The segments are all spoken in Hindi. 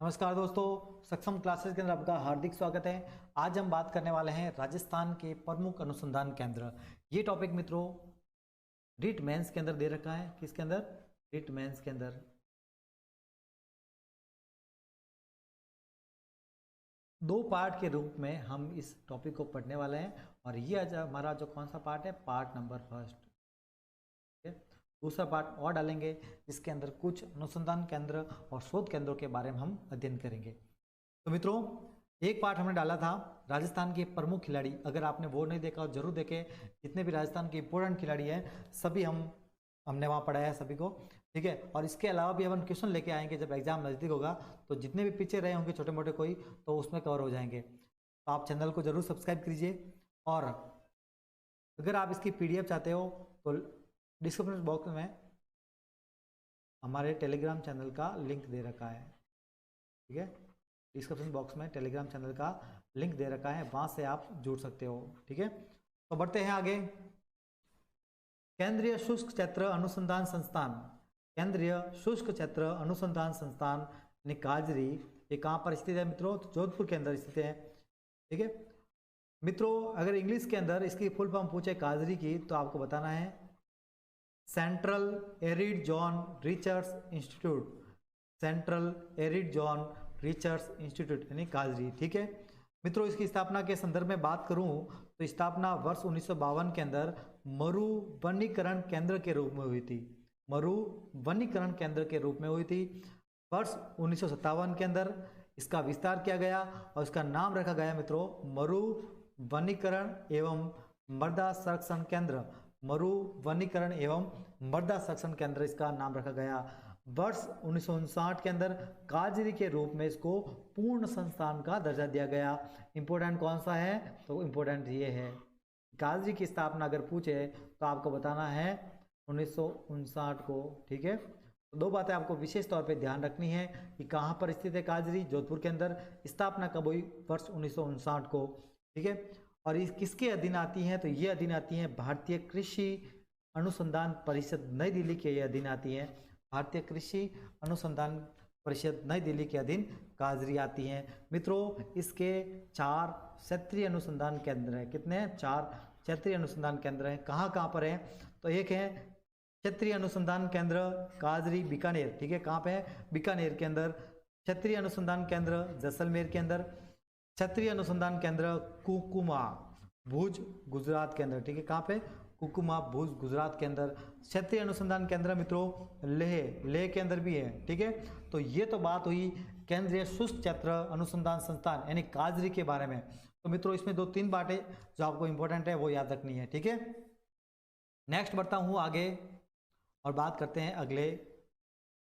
नमस्कार दोस्तों, सक्षम क्लासेस के अंदर आपका हार्दिक स्वागत है। आज हम बात करने वाले हैं राजस्थान के प्रमुख अनुसंधान केंद्र। ये टॉपिक मित्रों रिट मेंस के अंदर दे रखा है। किसके अंदर? रिट मेंस के अंदर। दो पार्ट के रूप में हम इस टॉपिक को पढ़ने वाले हैं और ये आज हमारा जो कौन सा पार्ट है, पार्ट नंबर फर्स्ट। दूसरा पार्ट और डालेंगे जिसके अंदर कुछ अनुसंधान केंद्र और शोध केंद्रों के बारे में हम अध्ययन करेंगे। तो मित्रों, एक पार्ट हमने डाला था राजस्थान के प्रमुख खिलाड़ी। अगर आपने वो नहीं देखा जरूर देखें। जितने भी राजस्थान के इंपोर्टेंट खिलाड़ी हैं सभी हमने वहाँ पढ़ाया है सभी को, ठीक है। और इसके अलावा भी हम क्वेश्चन लेके आएंगे जब एग्जाम नज़दीक होगा, तो जितने भी पीछे रहे होंगे छोटे मोटे कोई, तो उसमें कवर हो जाएंगे। तो आप चैनल को जरूर सब्सक्राइब कीजिए। और अगर आप इसकी PDF चाहते हो तो डिस्क्रिप्शन बॉक्स में हमारे टेलीग्राम चैनल का लिंक दे रखा है, ठीक है। डिस्क्रिप्शन बॉक्स में टेलीग्राम चैनल का लिंक दे रखा है, वहां से आप जुड़ सकते हो, ठीक है। तो बढ़ते हैं आगे। केंद्रीय शुष्क क्षेत्र अनुसंधान संस्थान, केंद्रीय शुष्क क्षेत्र अनुसंधान संस्थान यानी काजरी, ये कहाँ पर स्थित है मित्रों? तो जोधपुर के अंदर स्थित है, ठीक है मित्रों। अगर इंग्लिश के अंदर इसकी फुल फॉर्म पूछे काजरी की, तो आपको बताना है central arid zone research institute, central arid zone research institute यानी काजरी, ठीक है मित्रों। इसकी स्थापना के संदर्भ में बात करूं तो स्थापना वर्ष 1952 के अंदर मरु वनीकरण केंद्र के रूप में हुई थी। मरु वनीकरण केंद्र के रूप में हुई थी। वर्ष 1957 के अंदर इसका विस्तार किया गया और इसका नाम रखा गया मित्रों मरु वनीकरण एवं मृदा संरक्षण केंद्र। मरु वनीकरण एवं मृदा संरक्षण केंद्र इसका नाम रखा गया। वर्ष 1959 के अंदर काजरी के रूप में इसको पूर्ण संस्थान का दर्जा दिया गया। इंपोर्टेंट कौन सा है? तो इंपोर्टेंट ये है, काजरी की स्थापना अगर पूछे तो आपको बताना है 1959 को, ठीक है। तो दो बातें आपको विशेष तौर पे ध्यान रखनी है कि कहाँ पर स्थित है काजरी, जोधपुर के अंदर। स्थापना कब हुई? वर्ष 1959 को, ठीक है। और इस किसके अधीन आती हैं? तो ये अधीन आती हैं भारतीय कृषि अनुसंधान परिषद नई दिल्ली के ये अधीन आती है। भारतीय कृषि अनुसंधान परिषद नई दिल्ली के अधीन काजरी आती हैं मित्रों। इसके 4 क्षेत्रीय अनुसंधान केंद्र हैं। कितने हैं? 4 क्षेत्रीय अनुसंधान केंद्र हैं। कहाँ कहाँ पर हैं? तो एक है क्षेत्रीय अनुसंधान केंद्र काजरी बीकानेर, ठीक है। कहाँ पे है? बीकानेर के अंदर। क्षेत्रीय अनुसंधान केंद्र जैसलमेर के अंदर। क्षेत्रीय अनुसंधान केंद्र कुकुमा भुज गुजरात के अंदर, ठीक है। कहाँ पे? कुकुमा भुज गुजरात के अंदर। क्षेत्रीय अनुसंधान केंद्र मित्रों लेह के अंदर भी है, ठीक है। तो ये तो बात हुई केंद्रीय शुष्क क्षेत्र अनुसंधान संस्थान यानी काजरी के बारे में। तो मित्रों इसमें 2-3 बातें जो आपको इंपॉर्टेंट है वो याद रखनी है, ठीक है। नेक्स्ट बढ़ता हूँ आगे और बात करते हैं अगले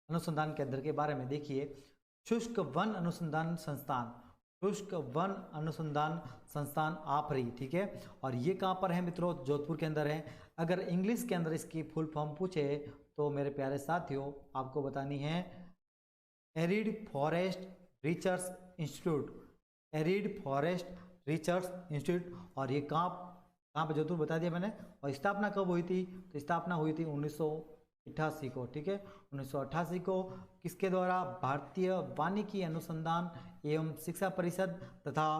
अनुसंधान केंद्र के बारे में। देखिए, शुष्क वन अनुसंधान संस्थान, शुष्क वन अनुसंधान संस्थान आफरी, ठीक है। और ये कहाँ पर है मित्रों? जोधपुर के अंदर है। अगर इंग्लिश के अंदर इसकी फुल फॉर्म पूछे तो मेरे प्यारे साथियों आपको बतानी है arid forest research institute, arid forest research institute. और ये कहाँ पे? जोधपुर बता दिया मैंने। और स्थापना कब हुई थी? तो स्थापना हुई थी 1988 को, ठीक है। 1988 को किसके द्वारा? भारतीय वानिकी अनुसंधान एवं शिक्षा परिषद तथा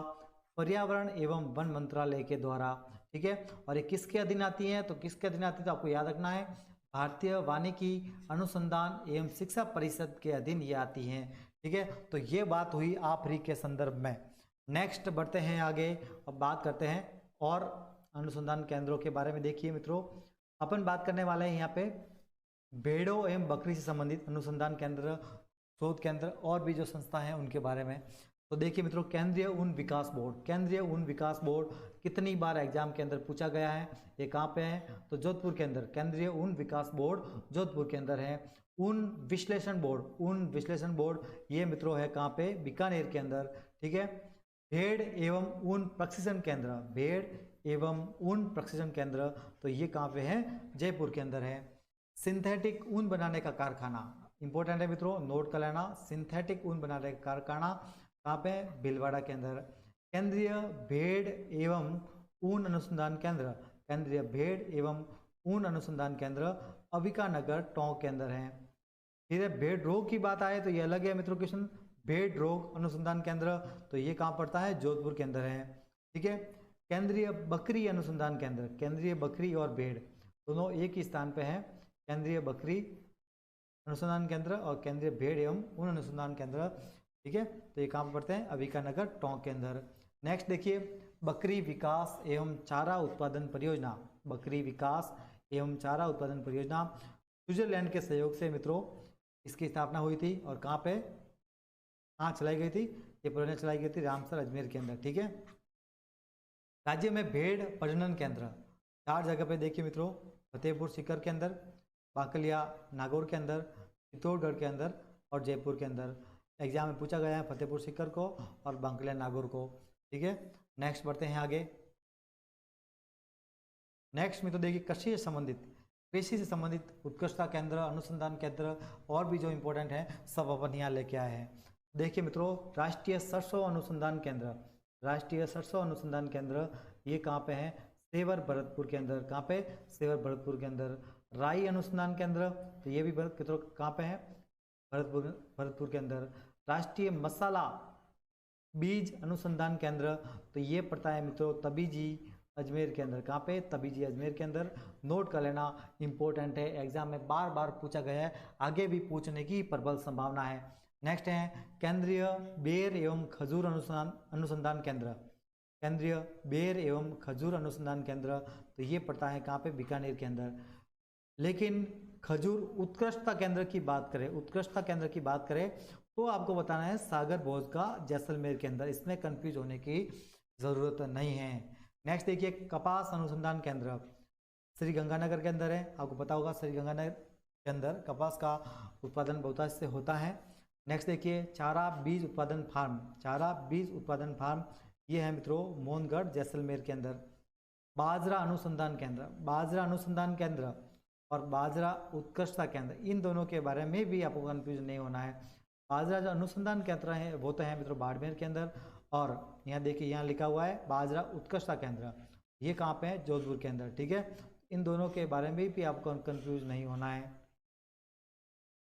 पर्यावरण एवं वन मंत्रालय के द्वारा, ठीक है। और ये किसके अधीन आती है? तो किसके अधीन आती है? तो आपको याद रखना है भारतीय वानिकी अनुसंधान एवं शिक्षा परिषद के अधीन ये आती हैं, ठीक है। तो ये बात हुई आफरी के संदर्भ में। नेक्स्ट बढ़ते हैं आगे, अब बात करते हैं और अनुसंधान केंद्रों के बारे में। देखिए मित्रों, अपन बात करने वाले हैं यहाँ पे भेड़ों एवं बकरी से संबंधित अनुसंधान केंद्र, शोध केंद्र और भी जो संस्था हैं उनके बारे में। तो देखिए मित्रों, केंद्रीय ऊन विकास बोर्ड, केंद्रीय ऊन विकास बोर्ड कितनी बार एग्जाम के अंदर पूछा गया है? ये कहाँ पे है? तो जोधपुर के अंदर। केंद्रीय ऊन विकास बोर्ड जोधपुर के अंदर है। ऊन विश्लेषण बोर्ड, ऊन विश्लेषण बोर्ड ये मित्रों है कहाँ पे? बीकानेर के अंदर, ठीक है। भेड़ एवं ऊन प्रशिक्षण केंद्र, भेड़ एवं ऊन प्रशिक्षण केंद्र तो ये कहाँ पे है? जयपुर के अंदर है। सिंथेटिक ऊन बनाने का कारखाना, इंपॉर्टेंट है मित्रों, नोट कर लेना। सिंथेटिक ऊन बनाने का कारखाना कहाँ पे? भीलवाड़ा के अंदर। केंद्रीय भेड़ एवं ऊन अनुसंधान केंद्र, केंद्रीय भेड़ एवं ऊन अनुसंधान केंद्र अविका नगर टोंक के अंदर है। फिर भेड़ रोग की बात आए तो ये अलग है मित्रों क्वेश्चन। भेड़ रोग अनुसंधान केंद्र, तो ये कहाँ पड़ता है, जोधपुर के अंदर है। ठीक है। केंद्रीय बकरी अनुसंधान केंद्र, केंद्रीय बकरी और भेड़ दोनों एक ही स्थान पे हैं, केंद्रीय बकरी अनुसंधान केंद्र और केंद्रीय भेड़ एवं ऊन अनुसंधान केंद्र। ठीक है, तो ये कहाँ पर पड़ते हैं, अभिकानगर टोंक के अंदर। नेक्स्ट देखिए, बकरी विकास एवं चारा उत्पादन परियोजना, बकरी विकास एवं चारा उत्पादन परियोजना स्विट्जरलैंड के सहयोग से मित्रों इसकी स्थापना हुई थी, और कहाँ पे, कहाँ चलाई गई थी, ये परियोजना चलाई गई थी रामसर अजमेर के अंदर। ठीक है। राज्य में भेड़ प्रजनन केंद्र 4 जगह पे देखिए मित्रों, फतेहपुर सीकर के अंदर, बाकलिया नागौर के अंदर, चित्तौड़गढ़ के अंदर और जयपुर के अंदर। एग्जाम में पूछा गया है फतेहपुर सीकर को और बाकलिया नागौर को। ठीक है। नेक्स्ट बढ़ते हैं आगे। नेक्स्ट में तो देखिए कृषि से संबंधित उत्कृष्टता केंद्र, अनुसंधान केंद्र और भी जो इंपॉर्टेंट है सब अपन यहाँ लेके आए हैं। देखिए मित्रों, राष्ट्रीय सरसों अनुसंधान केंद्र, राष्ट्रीय सरसों अनुसंधान केंद्र ये कहाँ पे है, सेवर भरतपुर के अंदर। कहाँ पे, सेवर भरतपुर के अंदर। राई अनुसंधान केंद्र, तो ये भी मित्रों कहाँ पे है, भरतपुर के अंदर। राष्ट्रीय मसाला बीज अनुसंधान केंद्र, तो ये पड़ता है मित्रों तबीजी अजमेर के अंदर। कहाँ पे, तबीजी अजमेर के अंदर। नोट कर लेना, इंपॉर्टेंट है, एग्जाम में बार बार पूछा गया है, आगे भी पूछने की प्रबल संभावना है। नेक्स्ट है केंद्रीय बेर एवं खजूर अनुसंधान केंद्र, केंद्रीय बेर एवं खजूर अनुसंधान केंद्र, तो ये पड़ता है कहाँ पे, बीकानेर के अंदर। लेकिन खजूर उत्कृष्टता केंद्र की बात करें, उत्कृष्टता केंद्र की बात करें तो आपको बताना है सागर भोज का जैसलमेर के अंदर, इसमें कंफ्यूज होने की ज़रूरत नहीं है। नेक्स्ट देखिए, कपास अनुसंधान केंद्र श्री गंगानगर के अंदर है। आपको पता होगा श्री गंगानगर के अंदर कपास का उत्पादन बहुतायत से होता है। नेक्स्ट देखिए, चारा बीज उत्पादन फार्म, चारा बीज उत्पादन फार्म ये है मित्रों मोहनगढ़ जैसलमेर के अंदर। बाजरा अनुसंधान केंद्र, बाजरा अनुसंधान केंद्र और बाजरा उत्कृष्टता केंद्र, इन दोनों के बारे में भी आपको कंफ्यूज नहीं होना है। बाजरा जो अनुसंधान केंद्र है वो तो है मित्रों बाड़मेर के अंदर, और यहाँ देखिए यहाँ लिखा हुआ है बाजरा उत्कृष्टता केंद्र, ये कहाँ पे है, जोधपुर के अंदर। ठीक है, इन दोनों के बारे में भी आपको कंफ्यूज नहीं होना है।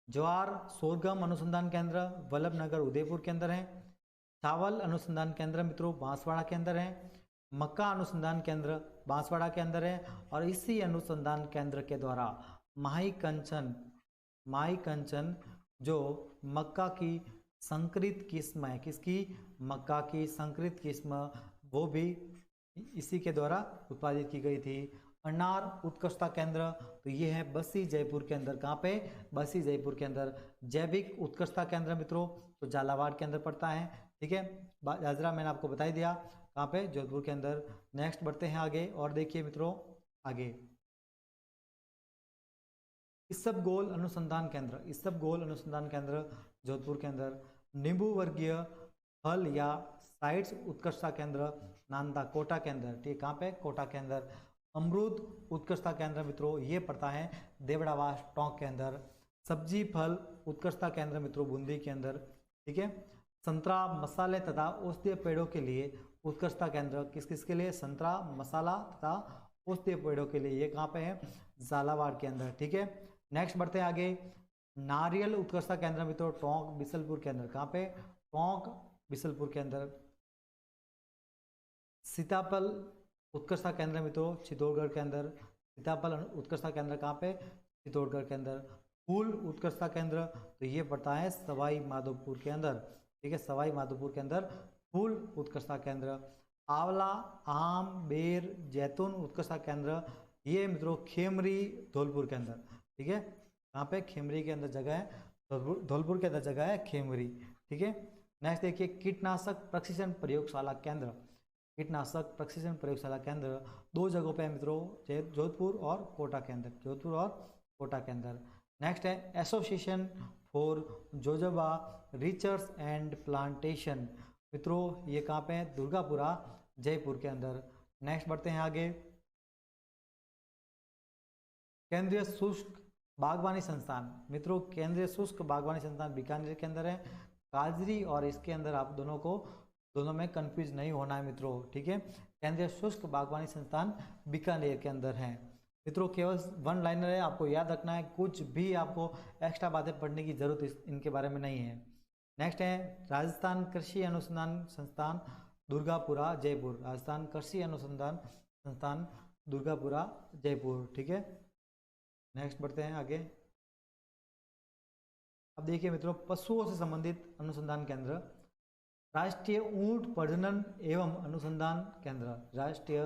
ज्वार सोरगम अनुसंधान केंद्र वल्लभनगर उदयपुर के अंदर है। चावल अनुसंधान केंद्र मित्रों बांसवाड़ा के अंदर है। मक्का अनुसंधान केंद्र बांसवाड़ा के अंदर है, और इसी अनुसंधान केंद्र के द्वारा माही कंचन जो मक्का की संकरित किस्म है, किसकी, मक्का की संकरित किस्म, वो भी इसी के द्वारा उत्पादित की गई थी। अनार उत्कृष्टता केंद्र, तो ये है बसी जयपुर के अंदर। कहाँ पे, बसी जयपुर के अंदर। जैविक उत्कृष्टता केंद्र मित्रों तो झालावाड़ के अंदर पड़ता है। ठीक है, बाजरा मैंने आपको बता ही दिया कहाँ पे, जोधपुर के अंदर। नेक्स्ट बढ़ते हैं आगे, और देखिए मित्रों आगे इसबगोल अनुसंधान केंद्र, इसबगोल अनुसंधान केंद्र जोधपुर के अंदर। नींबू वर्गीय फल या साइट्स उत्कृष्टता केंद्र नांदा कोटा के अंदर। ठीक, कहाँ पे, कोटा के अंदर। अमरूद उत्कृष्टता केंद्र मित्रों ये पड़ता है देवड़ावास टोंक के अंदर। सब्जी फल उत्कृष्टता केंद्र मित्रों बूंदी के अंदर। ठीक है। संतरा मसाले तथा औषधीय पेड़ों के लिए उत्कृष्टता केंद्र, किस किस के लिए, संतरा मसाला तथा औषधीय पेड़ों के लिए, ये कहाँ पे है, झालावाड़ के अंदर। ठीक है। नेक्स्ट बढ़ते हैं आगे, नारियल उत्कृष्टता केंद्र मित्रों टोंक बिसलपुर के अंदर। कहाँ पे, टोंक बिसलपुर के अंदर। सीताफल उत्कृष्टता केंद्र मित्रों चित्तौड़गढ़ के अंदर। सीताफल उत्कृष्टता केंद्र कहाँ पे, चित्तौड़गढ़ के अंदर। फूल उत्कृष्टता केंद्र तो ये पड़ता है सवाई माधोपुर के अंदर। ठीक है, सवाई माधोपुर के अंदर फूल उत्कृष्टता केंद्र। आंवला आम बेर जैतून उत्कृष्टता केंद्र ये मित्रों खेमरी धौलपुर के अंदर। ठीक है, कहाँ पे, खेमरी के अंदर जगह है, धौलपुर के अंदर जगह है खेमरी। ठीक है। नेक्स्ट देखिए, कीटनाशक प्रशिक्षण प्रयोगशाला केंद्र, कीटनाशक प्रशिक्षण प्रयोगशाला केंद्र 2 जगहों पे मित्रों, जोधपुर और कोटा के अंदर, जोधपुर और कोटा के अंदर। नेक्स्ट है association for jojoba research and plantation मित्रों ये कहाँ पे है, दुर्गापुरा जयपुर के अंदर। नेक्स्ट बढ़ते हैं आगे, केंद्रीय शुष्क बागवानी संस्थान मित्रों, केंद्रीय शुष्क बागवानी संस्थान बीकानेर के अंदर है। काजरी और इसके अंदर आप दोनों में कंफ्यूज नहीं होना है मित्रों। ठीक है, केंद्रीय शुष्क बागवानी संस्थान बीकानेर के अंदर है मित्रों। केवल 1 लाइनर है, आपको याद रखना है, कुछ भी आपको एक्स्ट्रा बातें पढ़ने की जरूरत इनके बारे में नहीं है। नेक्स्ट है राजस्थान कृषि अनुसंधान संस्थान दुर्गापुरा जयपुर, राजस्थान कृषि अनुसंधान संस्थान दुर्गापुरा जयपुर, ठीक है। नेक्स्ट बढ़ते हैं आगे। अब देखिए मित्रों, पशुओं से संबंधित अनुसंधान केंद्र, राष्ट्रीय ऊंट प्रजनन एवं अनुसंधान केंद्र, राष्ट्रीय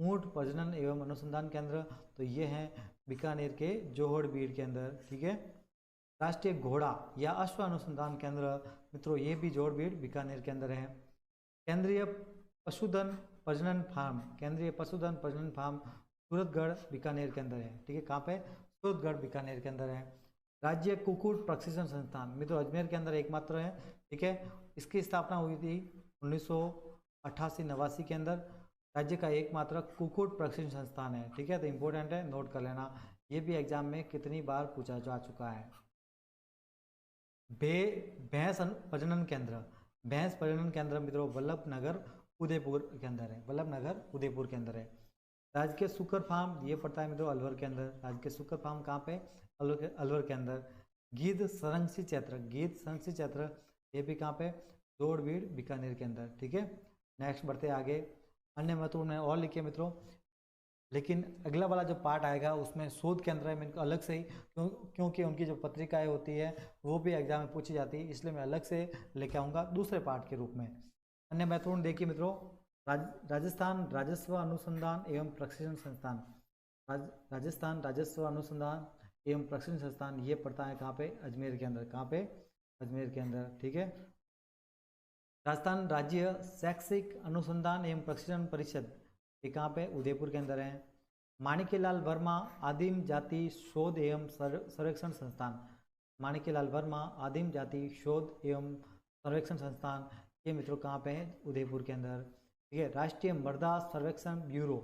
ऊंट प्रजनन एवं अनुसंधान केंद्र, तो ये हैं बीकानेर के जोहड़बीड़ के अंदर, ठीक है। राष्ट्रीय घोड़ा या अश्व अनुसंधान केंद्र, मित्रों ये भी जोहड़बीड़ बीकानेर के अंदर है। केंद्रीय पशुधन प्रजनन फार्म, केंद्रीय पशुधन प्रजनन फार्म सूरतगढ़ बीकानेर के अंदर है, ठीक है। कहाँ पे? सूरतगढ़ बीकानेर के अंदर है। राज्य कुक्कुट प्रशिक्षण संस्थान, मित्रों अजमेर के अंदर एकमात्र है, ठीक है। इसकी स्थापना हुई थी 1988-89 के अंदर। राज्य का एकमात्र कुक्कुट प्रशिक्षण संस्थान है, ठीक है। तो इम्पोर्टेंट है, नोट कर लेना। ये भी एग्जाम में कितनी बार पूछा जा चुका है। भैंस प्रजनन केंद्र, भैंस प्रजनन केंद्र मित्रों वल्लभनगर उदयपुर के अंदर है, वल्लभनगर उदयपुर के अंदर है। राजकीय सुकर फार्म, ये पड़ता है मित्रों अलवर के अंदर। राजकीय सुकर फार्म कहाँ पे? अलवर के अंदर। गिद्ध संरक्षित क्षेत्र, गिद्ध संरक्षित क्षेत्र ये भी कहाँ पे? जोहड़बीड़ बीकानेर के अंदर, ठीक है। नेक्स्ट बढ़ते आगे। अन्य महत्वपूर्ण है और लिखिए मित्रों, लेकिन अगला वाला जो पार्ट आएगा उसमें शोध केंद्र है, मैं इनको अलग से ही क्योंकि उनकी जो पत्रिकाएं होती है वो भी एग्जाम में पूछी जाती है, इसलिए मैं अलग से लेके आऊँगा दूसरे पार्ट के रूप में। अन्य महत्वपूर्ण देखिए मित्रों, राजस्थान राजस्व अनुसंधान एवं प्रशिक्षण संस्थान, राजस्थान राजस्व अनुसंधान एवं प्रशिक्षण संस्थान ये पड़ता है कहाँ पे? अजमेर के अंदर। कहाँ पे? अजमेर के अंदर, ठीक है। राजस्थान राज्य शैक्षिक अनुसंधान एवं प्रशिक्षण परिषद ये कहाँ पे? उदयपुर के अंदर है। माणिक्यलाल वर्मा आदिम जाति शोध एवं सर्वेक्षण संस्थान, माणिक्यलाल वर्मा आदिम जाति शोध एवं सर्वेक्षण संस्थान ये मित्रों कहाँ पे है? उदयपुर के अंदर, ठीक है। राष्ट्रीय मृदा सर्वेक्षण ब्यूरो,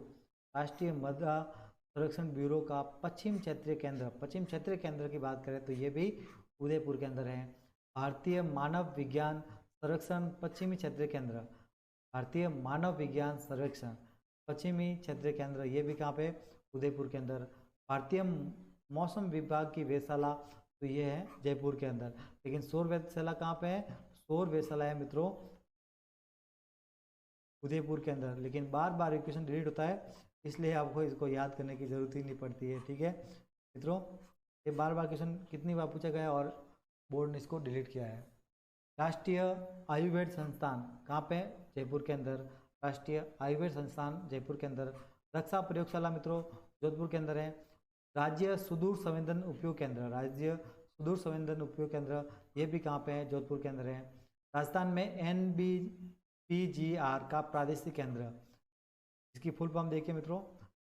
राष्ट्रीय मृदा सर्वेक्षण ब्यूरो का पश्चिम क्षेत्रीय केंद्र, पश्चिम क्षेत्रीय केंद्र की बात करें तो ये भी उदयपुर के अंदर है। भारतीय मानव विज्ञान सर्वेक्षण पश्चिमी क्षेत्रीय केंद्र, भारतीय मानव विज्ञान सर्वेक्षण पश्चिमी क्षेत्रीय केंद्र ये भी कहाँ पे? उदयपुर के अंदर। भारतीय मौसम विभाग की वेधशाला तो ये है जयपुर के अंदर, लेकिन सौर वेधशाला कहाँ पे है? सौर वेधशाला है मित्रों उदयपुर के अंदर, लेकिन बार बार इक्वेशन डिलीट होता है इसलिए आपको इसको याद करने की जरूरत ही नहीं पड़ती है, ठीक है मित्रों। ये बार बार क्वेश्चन कितनी बार पूछा गया और बोर्ड ने इसको डिलीट किया है। राष्ट्रीय आयुर्वेद संस्थान कहाँ पे? जयपुर के अंदर, राष्ट्रीय आयुर्वेद संस्थान जयपुर के अंदर। रक्षा प्रयोगशाला मित्रों जोधपुर के अंदर है। राज्य सुदूर संवेदन उपयोग केंद्र, राज्य सुदूर संवेदन उपयोग केंद्र ये भी कहाँ पे है? जोधपुर के अंदर है। राजस्थान में NBPGR का प्रादेशिक केंद्र, इसकी फुल फॉर्म देखिए मित्रों,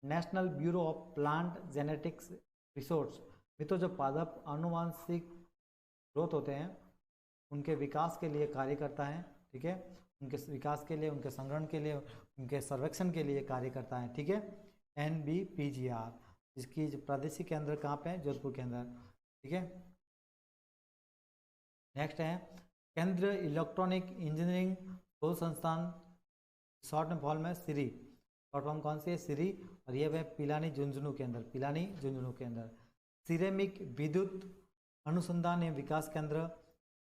national bureau of plant genetics resource. मित्रों जो पादप आनुवांशिक ग्रोथ होते हैं उनके विकास के लिए कार्य करता है, ठीक है। उनके विकास के लिए, उनके संग्रहण के लिए, उनके सर्वेक्षण के लिए कार्य करता है, ठीक है। NBPGR इसकी जो प्रादेशिक केंद्र कहाँ पे है? जोधपुर के अंदर, ठीक है। नेक्स्ट है केंद्रीय इलेक्ट्रॉनिक इंजीनियरिंग शोध संस्थान, शॉर्ट में फॉर्म में सिरी, शॉर्ट फॉर्म कौन सी है? सिरी, और ये है पिलानी झुंझुनू के अंदर, पिलानी झुंझुनू के अंदर। सिरेमिक विद्युत अनुसंधान एवं विकास केंद्र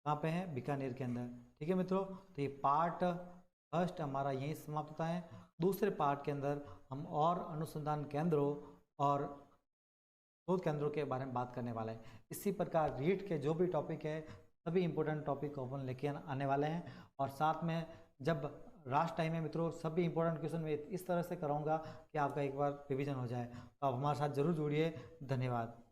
कहाँ पे है? बीकानेर के अंदर, ठीक है मित्रों। तो ये पार्ट फर्स्ट हमारा यहीं समाप्त होता है। दूसरे पार्ट के अंदर हम और अनुसंधान केंद्रों और शोध केंद्रों के बारे में बात करने वाले हैं। इसी प्रकार रीट के जो भी टॉपिक है सभी इंपॉर्टेंट टॉपिक को अपन लेके आने वाले हैं, और साथ में जब लास्ट टाइम में मित्रों सभी इंपॉर्टेंट क्वेश्चन में इस तरह से कराऊंगा कि आपका एक बार रिवीजन हो जाए। तो आप हमारे साथ जरूर जुड़िए। धन्यवाद।